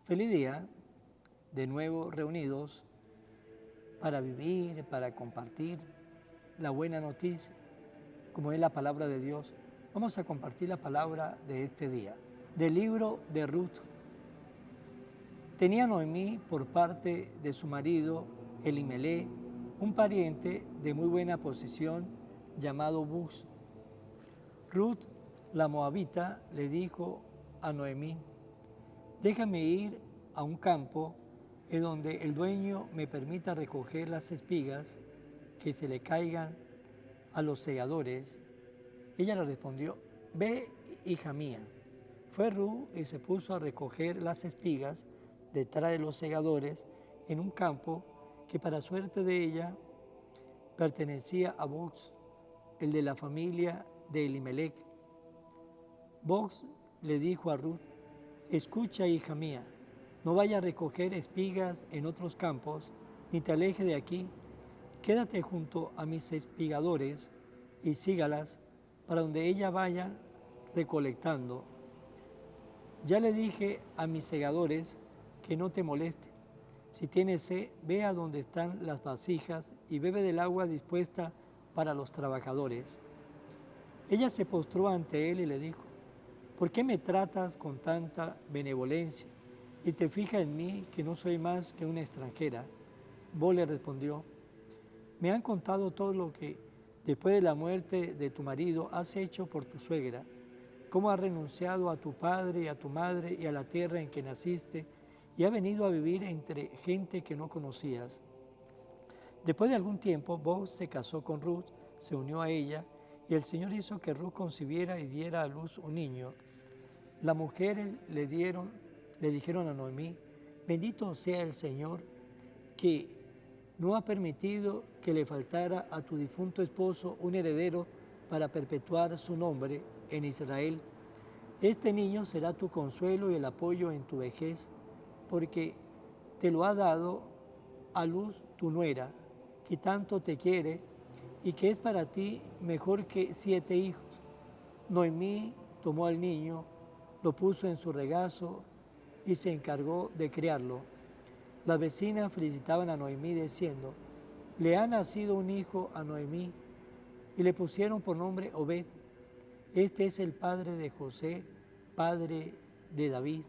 Feliz día, de nuevo reunidos para vivir, para compartir la buena noticia, como es la palabra de Dios. Vamos a compartir la palabra de este día, del libro de Ruth. Tenía Noemí por parte de su marido Elimelec, un pariente de muy buena posición llamado Buz. Ruth, la moabita, le dijo a Noemí: déjame ir a un campo en donde el dueño me permita recoger las espigas que se le caigan a los segadores. Ella le respondió: ve, hija mía. Fue Ruth y se puso a recoger las espigas detrás de los segadores en un campo que, para suerte de ella, pertenecía a Boz, el de la familia de Elimelec. Boz le dijo a Ruth: escucha, hija mía, no vaya a recoger espigas en otros campos, ni te aleje de aquí. Quédate junto a mis espigadores y sígalas para donde ellas vayan recolectando. Ya le dije a mis segadores que no te moleste. Si tienes sed, ve a donde están las vasijas y bebe del agua dispuesta para los trabajadores. Ella se postró ante él y le dijo: ¿por qué me tratas con tanta benevolencia y te fijas en mí, que no soy más que una extranjera? Boz le respondió: me han contado todo lo que, después de la muerte de tu marido, has hecho por tu suegra, cómo has renunciado a tu padre y a tu madre y a la tierra en que naciste, y has venido a vivir entre gente que no conocías. Después de algún tiempo, Boz se casó con Ruth, se unió a ella, y el Señor hizo que Ruth concibiera y diera a luz un niño. Las mujeres le dijeron a Noemí: bendito sea el Señor, que no ha permitido que le faltara a tu difunto esposo un heredero para perpetuar su nombre en Israel. Este niño será tu consuelo y el apoyo en tu vejez, porque te lo ha dado a luz tu nuera, que tanto te quiere y que es para ti mejor que 7 hijos. Noemí tomó al niño, lo puso en su regazo y se encargó de criarlo. Las vecinas felicitaban a Noemí diciendo: le ha nacido un hijo a Noemí, y le pusieron por nombre Obed. Este es el padre de José, padre de David.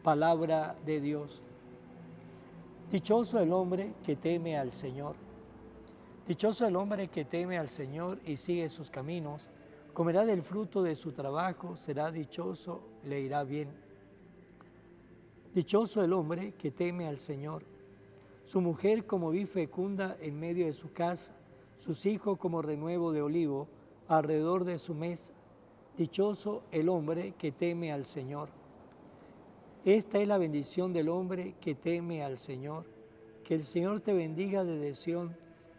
Palabra de Dios. Dichoso el hombre que teme al Señor. Dichoso el hombre que teme al Señor y sigue sus caminos. Comerá del fruto de su trabajo, será dichoso, le irá bien. Dichoso el hombre que teme al Señor. Su mujer como vid fecunda en medio de su casa, sus hijos como renuevo de olivo alrededor de su mesa. Dichoso el hombre que teme al Señor. Esta es la bendición del hombre que teme al Señor. Que el Señor te bendiga desde Sión,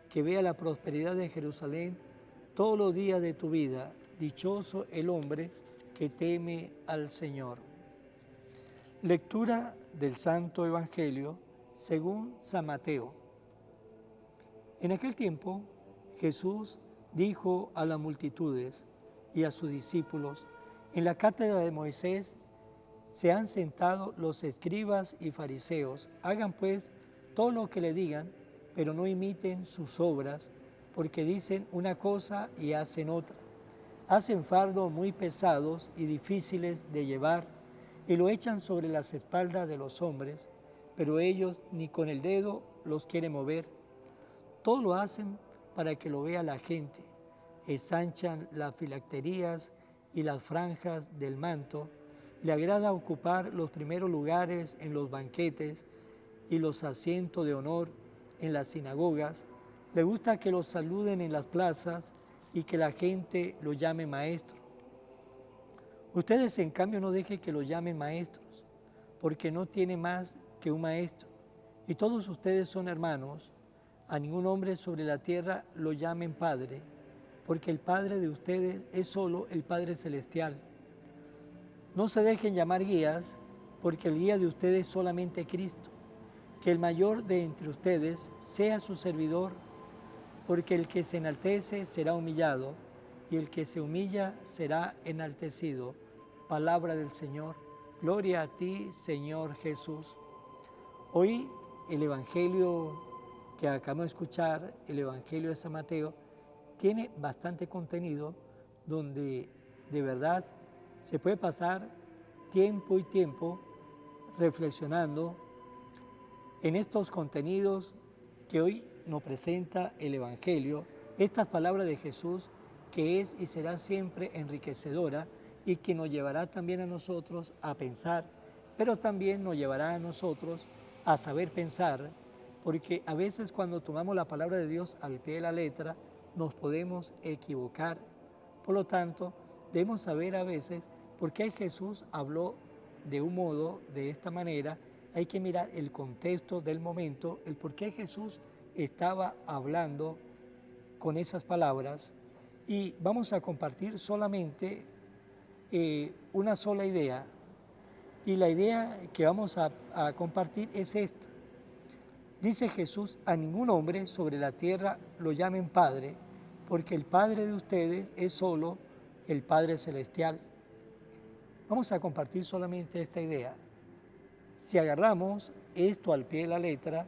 que vea la prosperidad de Jerusalén todos los días de tu vida. Dichoso el hombre que teme al Señor. Lectura del Santo Evangelio según San Mateo. En aquel tiempo, Jesús dijo a las multitudes y a sus discípulos: en la cátedra de Moisés se han sentado los escribas y fariseos. Hagan pues todo lo que le digan, pero no imiten sus obras, porque dicen una cosa y hacen otra. Hacen fardos muy pesados y difíciles de llevar, y lo echan sobre las espaldas de los hombres, pero ellos ni con el dedo los quieren mover. Todo lo hacen para que lo vea la gente. Ensanchan las filacterías y las franjas del manto. Le agrada ocupar los primeros lugares en los banquetes y los asientos de honor en las sinagogas. Le gusta que los saluden en las plazas y que la gente lo llame maestro. Ustedes, en cambio, no dejen que lo llamen maestros, porque no tiene más que un maestro, y todos ustedes son hermanos. A ningún hombre sobre la tierra lo llamen Padre, porque el Padre de ustedes es solo el Padre Celestial. No se dejen llamar guías, porque el guía de ustedes es solamente Cristo. Que el mayor de entre ustedes sea su servidor, porque el que se enaltece será humillado, y el que se humilla será enaltecido. Palabra del Señor. Gloria a ti, Señor Jesús. Hoy el Evangelio que acabamos de escuchar, el Evangelio de San Mateo, tiene bastante contenido donde de verdad se puede pasar tiempo y tiempo reflexionando en estos contenidos que hoy nos presenta el Evangelio, estas palabras de Jesús que es y será siempre enriquecedora y que nos llevará también a nosotros a pensar, pero también nos llevará a nosotros a saber pensar, porque a veces cuando tomamos la palabra de Dios al pie de la letra, nos podemos equivocar. Por lo tanto, debemos saber a veces por qué Jesús habló de un modo, de esta manera. Hay que mirar el contexto del momento, el por qué Jesús estaba hablando con esas palabras, y vamos a compartir solamente una sola idea, y la idea que vamos a compartir es esta. Dice Jesús: a ningún hombre sobre la tierra lo llamen Padre, porque el Padre de ustedes es solo el Padre Celestial. Vamos a compartir solamente esta idea. Si agarramos esto al pie de la letra,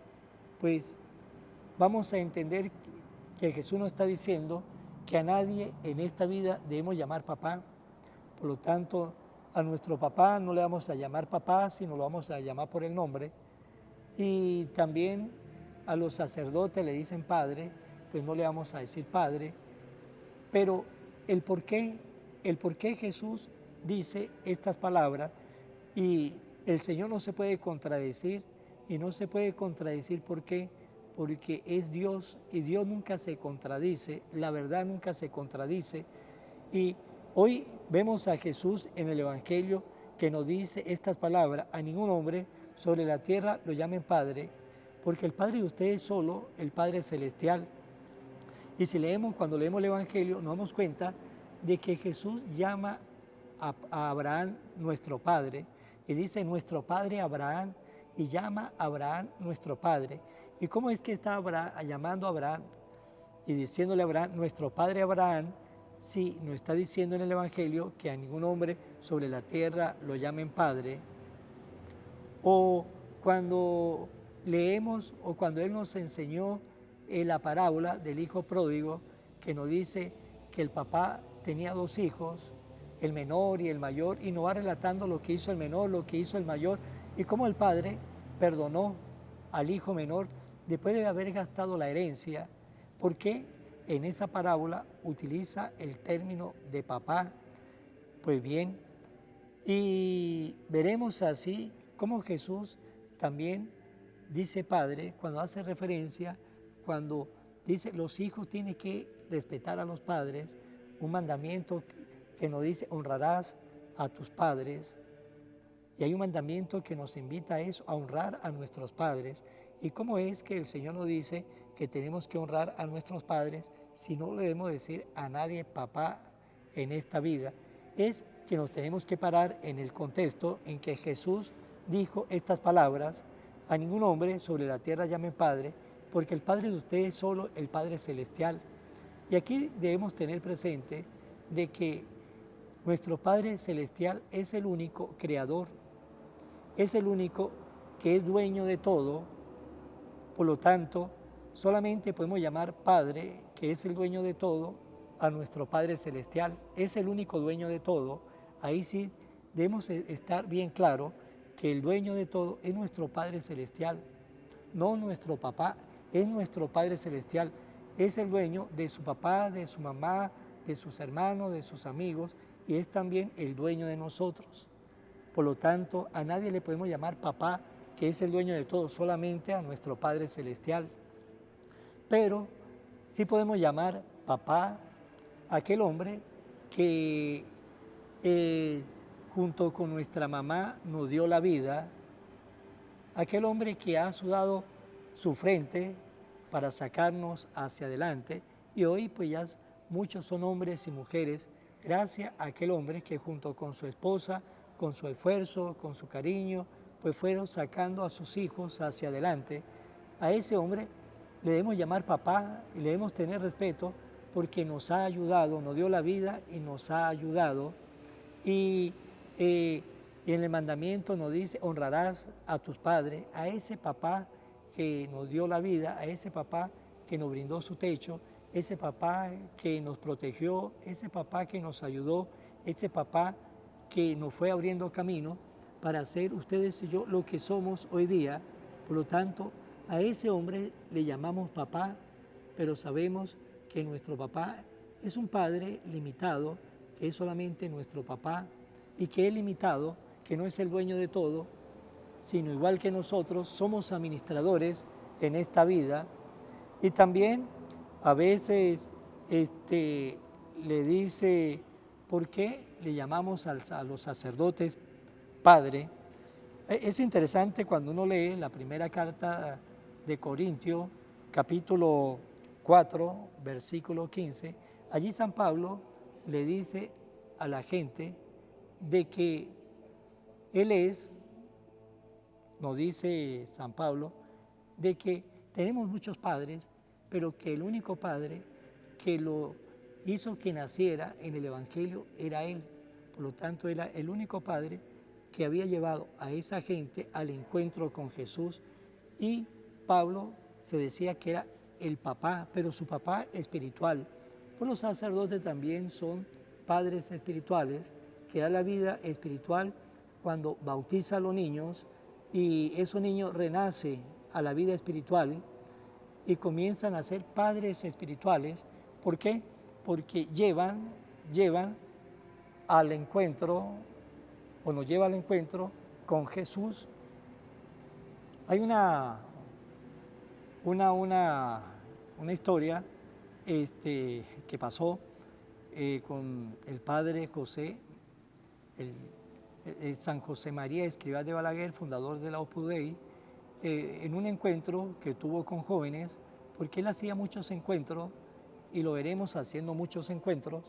pues vamos a entender que Jesús nos está diciendo que a nadie en esta vida debemos llamar papá. Por lo tanto, a nuestro papá no le vamos a llamar papá, sino lo vamos a llamar por el nombre. Y también a los sacerdotes le dicen padre, pues no le vamos a decir padre. Pero el por qué Jesús dice estas palabras, y el Señor no se puede contradecir, y no se puede contradecir ¿por qué? Porque es Dios y Dios nunca se contradice, la verdad nunca se contradice. Y hoy vemos a Jesús en el Evangelio que nos dice estas palabras: a ningún hombre sobre la tierra lo llamen Padre, porque el Padre de ustedes es solo el Padre Celestial. Y si cuando leemos el Evangelio, nos damos cuenta de que Jesús llama a Abraham nuestro Padre, y dice nuestro Padre Abraham, y llama a Abraham nuestro Padre. ¿Y cómo es que está llamando a Abraham y diciéndole a Abraham nuestro Padre Abraham, si nos está diciendo en el Evangelio que a ningún hombre sobre la tierra lo llamen Padre? O cuando leemos, o cuando Él nos enseñó la parábola del hijo pródigo, que nos dice que el papá tenía dos hijos, el menor y el mayor, y nos va relatando lo que hizo el menor, lo que hizo el mayor, y cómo el padre perdonó al hijo menor después de haber gastado la herencia, porque en esa parábola utiliza el término de papá. Pues bien, y veremos así cómo Jesús también dice padre cuando hace referencia, cuando dice los hijos tienen que respetar a los padres, un mandamiento que nos dice honrarás a tus padres, y hay un mandamiento que nos invita a eso, a honrar a nuestros padres. ¿Y cómo es que el Señor nos dice que tenemos que honrar a nuestros padres si no le debemos decir a nadie papá en esta vida? Es que nos tenemos que parar en el contexto en que Jesús dijo estas palabras: a ningún hombre sobre la tierra llamen Padre, porque el Padre de ustedes es solo el Padre Celestial. Y aquí debemos tener presente de que nuestro Padre Celestial es el único creador, es el único que es dueño de todo. Por lo tanto, solamente podemos llamar Padre, que es el dueño de todo, a nuestro Padre Celestial. Es el único dueño de todo. Ahí sí debemos estar bien claro que el dueño de todo es nuestro Padre Celestial, no nuestro papá, es nuestro Padre Celestial. Es el dueño de su papá, de su mamá, de sus hermanos, de sus amigos, y es también el dueño de nosotros. Por lo tanto, a nadie le podemos llamar papá, que es el dueño de todo, solamente a nuestro Padre Celestial. Pero sí podemos llamar papá a aquel hombre que junto con nuestra mamá nos dio la vida, aquel hombre que ha sudado su frente para sacarnos hacia adelante, y hoy pues ya muchos son hombres y mujeres gracias a aquel hombre que junto con su esposa, con su esfuerzo, con su cariño, pues fueron sacando a sus hijos hacia adelante. A ese hombre le debemos llamar papá y le debemos tener respeto porque nos ha ayudado, nos dio la vida y nos ha ayudado. Y Y en el mandamiento nos dice, honrarás a tus padres, a ese papá que nos dio la vida, a ese papá que nos brindó su techo, ese papá que nos protegió, ese papá que nos ayudó, ese papá que nos fue abriendo camino para ser ustedes y yo lo que somos hoy día. Por lo tanto, a ese hombre le llamamos papá, pero sabemos que nuestro papá es un padre limitado, que es solamente nuestro papá y que es limitado, que no es el dueño de todo, sino igual que nosotros, somos administradores en esta vida. Y también a veces le dice, ¿por qué le llamamos a los sacerdotes padre? Es interesante cuando uno lee la primera carta de Corintios, capítulo 4, versículo 15, allí San Pablo le dice a la gente de que Él es, nos dice San Pablo, de que tenemos muchos padres, pero que el único padre que lo hizo que naciera en el Evangelio era Él. Por lo tanto, era el único padre que había llevado a esa gente al encuentro con Jesús, y Pablo se decía que era el papá, pero su papá espiritual. Pues los sacerdotes también son padres espirituales que dan la vida espiritual cuando bautiza a los niños y esos niños renacen a la vida espiritual y comienzan a ser padres espirituales. ¿Por qué? Porque llevan al encuentro, o nos lleva al encuentro con Jesús. Hay una historia que pasó con el padre José, San José María Escrivá de Balaguer, fundador de la Opus Dei, en un encuentro que tuvo con jóvenes, porque él hacía muchos encuentros, y lo veremos haciendo muchos encuentros,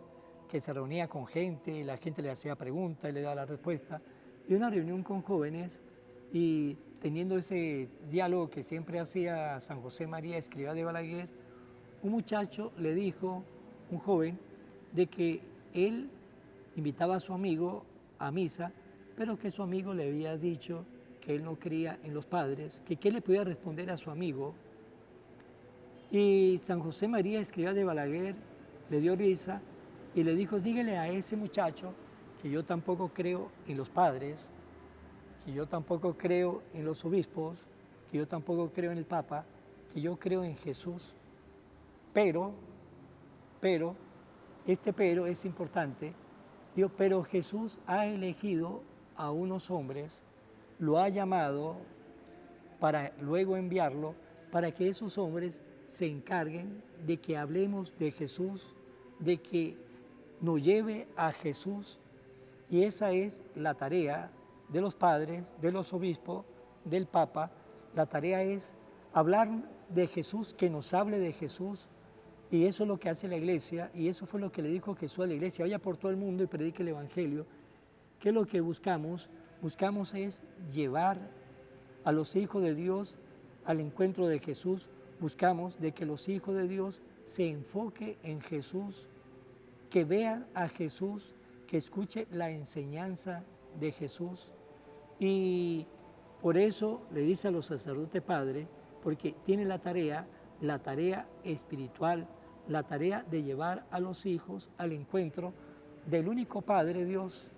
que se reunía con gente, y la gente le hacía preguntas y le daba la respuesta, y una reunión con jóvenes, y teniendo ese diálogo que siempre hacía San José María Escrivá de Balaguer, un muchacho le dijo, un joven, de que él invitaba a su amigo a misa, pero que su amigo le había dicho que él no creía en los padres, que qué le podía responder a su amigo. Y San José María Escrivá de Balaguer le dio risa y le dijo, dígale a ese muchacho que yo tampoco creo en los padres, que yo tampoco creo en los obispos, que yo tampoco creo en el Papa, que yo creo en Jesús, pero es importante, pero Jesús ha elegido a unos hombres, lo ha llamado para luego enviarlo, para que esos hombres se encarguen de que hablemos de Jesús, de que nos lleve a Jesús, y esa es la tarea de los padres, de los obispos, del Papa. La tarea es hablar de Jesús, que nos hable de Jesús, y eso es lo que hace la iglesia, y eso fue lo que le dijo Jesús a la iglesia: vaya por todo el mundo y predique el Evangelio. ¿Qué es lo que buscamos? Buscamos es llevar a los hijos de Dios al encuentro de Jesús. Buscamos de que los hijos de Dios se enfoquen en Jesús, que vean a Jesús, que escuchen la enseñanza de Jesús. Y por eso le dice a los sacerdotes padres, porque tiene la tarea espiritual, la tarea de llevar a los hijos al encuentro del único Padre Dios,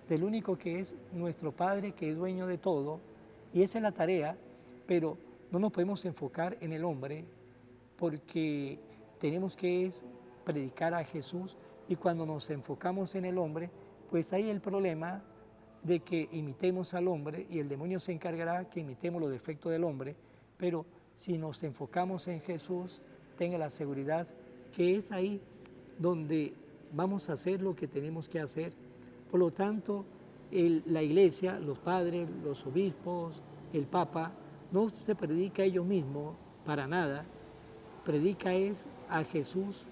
del único que es nuestro Padre, que es dueño de todo. Y esa es la tarea, pero no nos podemos enfocar en el hombre, porque tenemos que predicar a Jesús, y cuando nos enfocamos en el hombre, pues hay el problema de que imitemos al hombre, y el demonio se encargará que imitemos los defectos del hombre. Pero si nos enfocamos en Jesús, tenga la seguridad que es ahí donde vamos a hacer lo que tenemos que hacer. Por lo tanto, la iglesia, los padres, los obispos, el Papa, no se predica a ellos mismos para nada, predica es a Jesús,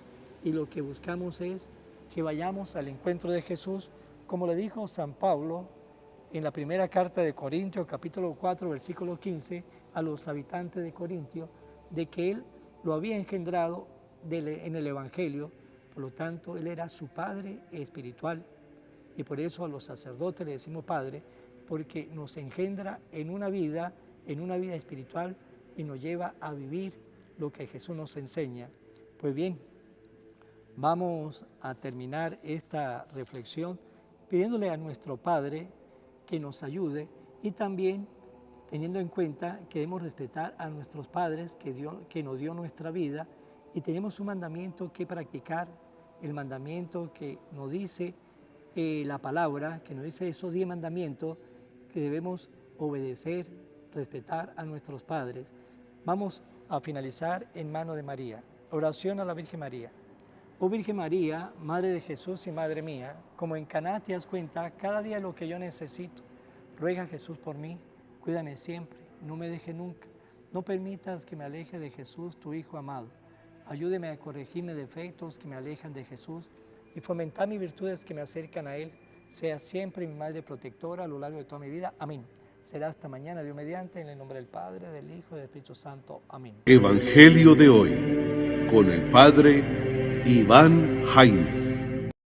y lo que buscamos es que vayamos al encuentro de Jesús, como le dijo San Pablo en la primera carta de Corintios, capítulo 4, versículo 15, a los habitantes de Corintio, de que él lo había engendrado en el Evangelio. Por lo tanto, él era su padre espiritual, y por eso a los sacerdotes le decimos padre, porque nos engendra en una vida espiritual y nos lleva a vivir lo que Jesús nos enseña. Pues bien, vamos a terminar esta reflexión pidiéndole a nuestro Padre que nos ayude y también teniendo en cuenta que debemos respetar a nuestros padres que nos dio nuestra vida y tenemos un mandamiento que practicar, el mandamiento que nos dice la palabra, que nos dice esos 10 mandamientos que debemos obedecer, respetar a nuestros padres. Vamos a finalizar en mano de María. Oración a la Virgen María. Oh Virgen María, Madre de Jesús y Madre mía, como en Caná te das cuenta cada día lo que yo necesito. Ruega a Jesús por mí, cuídame siempre, no me deje nunca. No permitas que me aleje de Jesús, tu Hijo amado. Ayúdeme a corregir mis defectos que me alejan de Jesús y fomentar mis virtudes que me acercan a Él. Sea siempre mi Madre protectora a lo largo de toda mi vida. Amén. Será hasta mañana, Dios mediante, en el nombre del Padre, del Hijo y del Espíritu Santo. Amén. Evangelio de hoy, con el Padre Iván Jaimes.